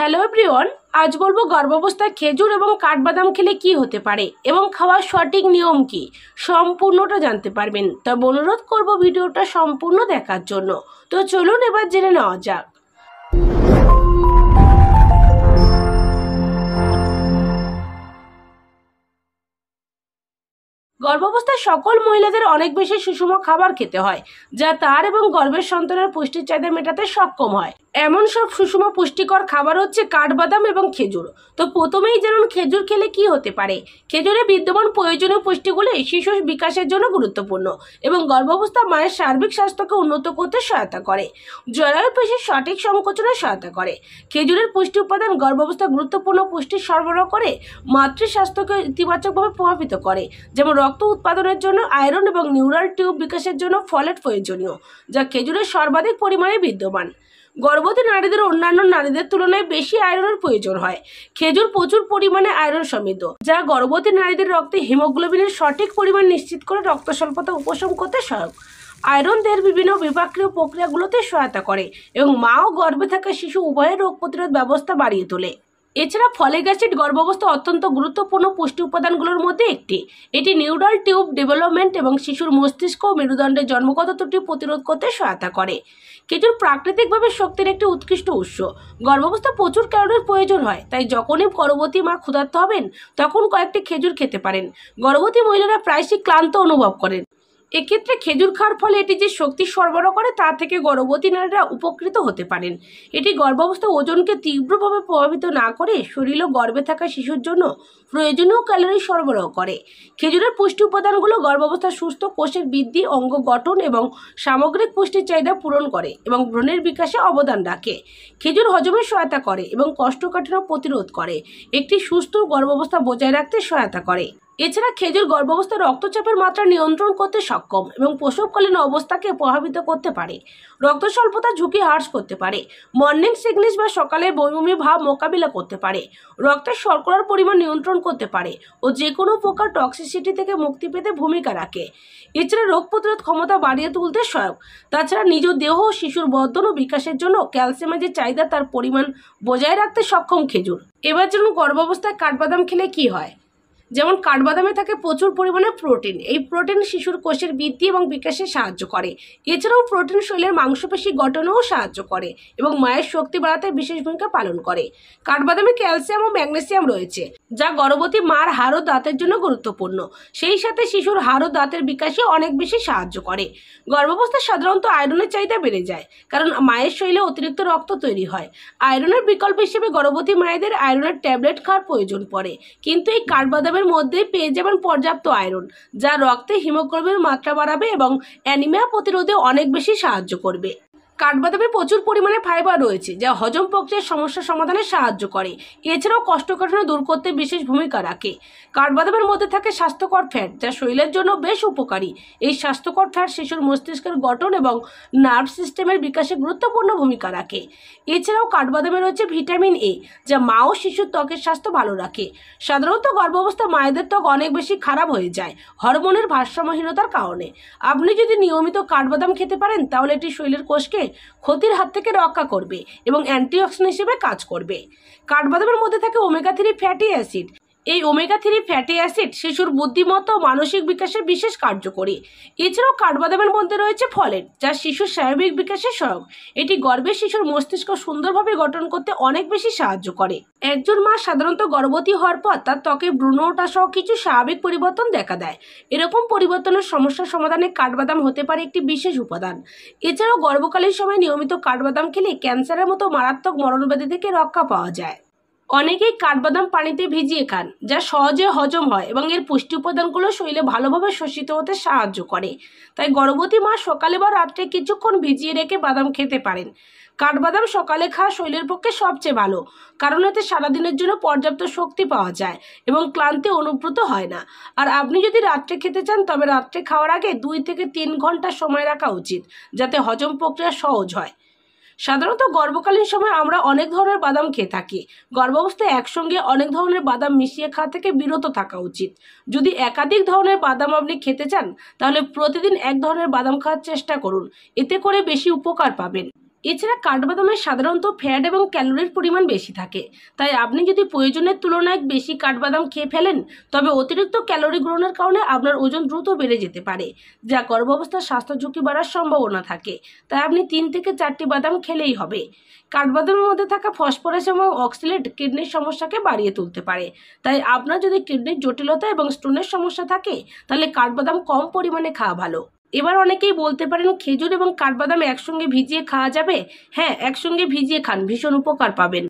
Hello everyone, আজ বলবো গর্ভাবস্থায় খেজুর এবং কাঠবাদাম খেলে কি হতে পারে এবং খাওয়ার সঠিক নিয়ম কি সম্পূর্ণটা জানতে পারবেন। তবে অনুরোধ করব ভিডিওটা সম্পূর্ণ দেখার জন্য। তো চলুন এবার জেনে নেওয়া যাক। গর্ভাবস্থায় সকল মহিলাদের অনেক বেশি সুষম খাবার খেতে হয়, যা তার এবং গর্ভের সন্তানের পুষ্টির চাহিদা মেটাতে সক্ষম হয়। এমন সব সুষম পুষ্টিকর খাবার হচ্ছে কাঠবাদাম এবং খেজুর। তো প্রথমেই জানুন খেজুর খেলে কি হতে পারে। খেজুরে বিদ্যমান প্রয়োজনীয় পুষ্টিগুলি শিশুর বিকাশের জন্য গুরুত্বপূর্ণ এবং গর্ভাবস্থা মায়ের সার্বিক স্বাস্থ্যকে উন্নত করতে সহায়তা করে। জরায়ু পেশির সঠিক সংকোচনে সহায়তা করে। খেজুরের পুষ্টি উপাদান গর্ভাবস্থা গুরুত্বপূর্ণ পুষ্টি সরবরাহ করে মাতৃ স্বাস্থ্যকে ইতিবাচকভাবে প্রভাবিত করে, যেমন রক্ত উৎপাদনের জন্য আয়রন এবং নিউরাল টিউব বিকাশের জন্য ফলেট প্রয়োজনীয়, যা খেজুরের সর্বাধিক পরিমাণে বিদ্যমান। গর্ভবতী নারীদের অন্যান্য নারীদের তুলনায় বেশি আয়রনের প্রয়োজন হয়। খেজুর প্রচুর পরিমাণে আয়রন সমৃদ্ধ, যা গর্ভবতী নারীদের রক্তে হিমোগ্লোবিনের সঠিক পরিমাণ নিশ্চিত করে রক্ত স্বল্পতা উপশম করতে সহায়ক। আয়রন দেহের বিভিন্ন বিপাকীয় প্রক্রিয়াগুলোতে সহায়তা করে এবং মা ও গর্ভে থাকা শিশু উভয়ের রোগ প্রতিরোধ ব্যবস্থা বাড়িয়ে তোলে। এছাড়া ফলিক অ্যাসিড গর্ভাবস্থা অত্যন্ত গুরুত্বপূর্ণ পুষ্টি উপাদানগুলোর মধ্যে একটি। এটি নিউরাল টিউব ডেভেলপমেন্ট এবং শিশুর মস্তিষ্ক ও মেরুদণ্ডের জন্মগত ত্রুটি প্রতিরোধ করতে সহায়তা করে। খেজুর প্রাকৃতিকভাবে শক্তির একটি উৎকৃষ্ট উৎস। গর্ভাবস্থা প্রচুর ক্যালোরির প্রয়োজন হয়, তাই যখনই গর্ভবতী মা ক্ষুধার্ত হবেন তখন কয়েকটি খেজুর খেতে পারেন। গর্ভবতী মহিলারা প্রায়শই ক্লান্ত অনুভব করেন। এক্ষেত্রে খেজুর খাওয়ার ফলে এটি যে শক্তি সরবরাহ করে তা থেকে গর্ভবতী নারীরা উপকৃত হতে পারেন। এটি গর্ভাবস্থা ওজনকে তীব্রভাবে প্রভাবিত না করে শরীর ও গর্ভে থাকা শিশুর জন্য প্রয়োজনীয় ক্যালোরি সরবরাহ করে। খেজুরের পুষ্টি উপাদানগুলো গর্ভাবস্থার সুস্থ কোষের বৃদ্ধি, অঙ্গ গঠন এবং সামগ্রিক পুষ্টির চাহিদা পূরণ করে এবং ভ্রূণের বিকাশে অবদান রাখে। খেজুর হজমে সহায়তা করে এবং কোষ্ঠকাঠিন্য প্রতিরোধ করে। একটি সুস্থ গর্ভাবস্থা বজায় রাখতে সহায়তা করে। এছাড়া খেজুর গর্ভাবস্থায় রক্তচাপের মাত্রা নিয়ন্ত্রণ করতে সক্ষম এবং প্রসবকালীন অবস্থাকে প্রভাবিত করতে পারে। রক্ত স্বল্পতার ঝুঁকি হ্রাস করতে পারে। মর্নিং সিকনেস বা সকালে বমি ভাব মোকাবিলা করতে পারে। রক্তের শর্করার পরিমাণ নিয়ন্ত্রণ করতে পারে ও যে কোনো প্রকার টক্সিসিটি থেকে মুক্তি পেতে ভূমিকা রাখে। এছাড়া রোগ প্রতিরোধ ক্ষমতা বাড়িয়ে তুলতে সহায়ক। তাছাড়া নিজ দেহ ও শিশুর বর্ধন ও বিকাশের জন্য ক্যালসিয়ামের যে চাহিদা তার পরিমাণ বজায় রাখতে সক্ষম খেজুর। এবার যেমন গর্ভাবস্থায় কাঠবাদাম খেলে কি হয়। যেমন কাঠবাদামে থাকে প্রচুর পরিমাণে প্রোটিন। এই প্রোটিন শিশুর কোষের বৃদ্ধি এবং বিকাশে সাহায্য করে। এছাড়াও প্রোটিন শরীরের মাংসপেশি গঠনেও সাহায্য করে এবং মায়ের শক্তি বাড়াতে বিশেষ ভূমিকা পালন করে। কাঠবাদামে ক্যালসিয়াম ও ম্যাগনেসিয়াম রয়েছে, যা গর্ভবতী মার হাড় ও দাঁতের জন্য গুরুত্বপূর্ণ। সেই সাথে শিশুর হাড় ও দাঁতের বিকাশে অনেক বেশি সাহায্য করে। গর্ভাবস্থায় সাধারণত আয়রনের চাহিদা বেড়ে যায়, কারণ মায়ের শরীরে অতিরিক্ত রক্ত তৈরি হয়। আয়রনের বিকল্প হিসেবে গর্ভবতী মায়েদের আয়রনের ট্যাবলেট খাওয়ার প্রয়োজন পড়ে, কিন্তু এই কাঠবাদামের মধ্যে পেয়ে যাবেন পর্যাপ্ত আয়রন, যা রক্তে হিমোগ্লোবিনের মাত্রা বাড়াবে এবং অ্যানিমিয়া প্রতিরোধে অনেক বেশি সাহায্য করবে। কাঠবাদামে প্রচুর পরিমাণে ফাইবার রয়েছে, যা হজম প্রক্রিয়ার সমস্যা সমাধানে সাহায্য করে। এছাড়াও কোষ্ঠকাঠিন্য দূর করতে বিশেষ ভূমিকা রাখে। কাঠবাদামের মধ্যে থাকে স্বাস্থ্যকর ফ্যাট, যা শরীরের জন্য বেশ উপকারী। এই স্বাস্থ্যকর ফ্যাট শিশুর মস্তিষ্কের গঠন এবং নার্ভ সিস্টেমের বিকাশে গুরুত্বপূর্ণ ভূমিকা রাখে। এছাড়াও কাঠবাদামে রয়েছে ভিটামিন এ, যা মা ও শিশুর ত্বকের স্বাস্থ্য ভালো রাখে। সাধারণত গর্ভাবস্থা মায়েদের ত্বক অনেক বেশি খারাপ হয়ে যায় হরমোনের ভারসাম্যহীনতার কারণে। আপনি যদি নিয়মিত কাঠবাদাম খেতে পারেন তাহলে এটি শরীরের কোষকে ক্ষতির হাত থেকে রক্ষা করবে এবং অ্যান্টিঅক্সিডেন্ট হিসেবে কাজ করবে। কাঠবাদামের মধ্যে থাকে ওমেগা-3 ফ্যাটি অ্যাসিড। এই ওমেগা-3 ফ্যাটি অ্যাসিড শিশুর বুদ্ধিমত্তা ও মানসিক বিকাশে বিশেষ কার্যকরী। এছাড়াও কাঠবাদামের মধ্যে রয়েছে ফলেট, যা শিশুর স্বাভাবিক বিকাশে সহায়ক। এটি গর্ভের শিশুর মস্তিষ্ক সুন্দরভাবে গঠন করতে অনেক বেশি সাহায্য করে। একজন মা সাধারণত গর্ভবতী হওয়ার পর তার ত্বকে ভ্রূণ ওঠা সহ কিছু স্বাভাবিক পরিবর্তন দেখা দেয়। এরকম পরিবর্তনের সমস্যার সমাধানে কাঠবাদাম হতে পারে একটি বিশেষ উপাদান। এছাড়াও গর্ভকালীন সময় নিয়মিত কাঠবাদাম খেলে ক্যান্সারের মতো মারাত্মক মরণব্যাধি থেকে রক্ষা পাওয়া যায়। অনেকেই কাঠবাদাম পানিতে ভিজিয়ে খান, যা সহজে হজম হয় এবং এর পুষ্টি উপাদানগুলো শরীরে ভালোভাবে শোষিত হতে সাহায্য করে। তাই গর্ভবতী মা সকালে বা রাত্রে কিছুক্ষণ ভিজিয়ে রেখে বাদাম খেতে পারেন। কাঠবাদাম সকালে খাওয়া শরীরের পক্ষে সবচেয়ে ভালো, কারণ এতে সারাদিনের জন্য পর্যাপ্ত শক্তি পাওয়া যায় এবং ক্লান্তি অনুভূত হয় না। আর আপনি যদি রাত্রে খেতে চান তবে রাত্রে খাওয়ার আগে 2 থেকে 3 ঘন্টা সময় রাখা উচিত, যাতে হজম প্রক্রিয়া সহজ হয়। সাধারণত গর্ভকালীন সময় আমরা অনেক ধরনের বাদাম খেয়ে থাকি। গর্ভাবস্থায় একসঙ্গে অনেক ধরনের বাদাম মিশিয়ে খাওয়া থেকে বিরত থাকা উচিত। যদি একাধিক ধরনের বাদাম আপনি খেতে চান তাহলে প্রতিদিন এক ধরনের বাদাম খাওয়ার চেষ্টা করুন, এতে করে বেশি উপকার পাবেন। এছাড়া কাঠবাদামে সাধারণত ফ্যাট এবং ক্যালোরির পরিমাণ বেশি থাকে, তাই আপনি যদি প্রয়োজনের তুলনায় বেশি কাঠবাদাম খেয়ে ফেলেন তবে অতিরিক্ত ক্যালোরি গ্রহণের কারণে আপনার ওজন দ্রুত বেড়ে যেতে পারে, যা গর্ভাবস্থার স্বাস্থ্য ঝুঁকি বাড়ার সম্ভাবনা থাকে। তাই আপনি 3 থেকে 4টি বাদাম খেলেই হবে। কাঠবাদামের মধ্যে থাকা ফসফরাস এবং অক্সিলেট কিডনির সমস্যাকে বাড়িয়ে তুলতে পারে, তাই আপনার যদি কিডনির জটিলতা এবং স্টোনের সমস্যা থাকে তাহলে কাঠবাদাম কম পরিমাণে খাওয়া ভালো। এবার অনেকেই বলতে পারেন খেজুর এবং কাঠবাদাম একসঙ্গে ভিজিয়ে খাওয়া যাবে? হ্যাঁ, একসঙ্গে ভিজিয়ে খান, ভীষণ উপকার পাবেন।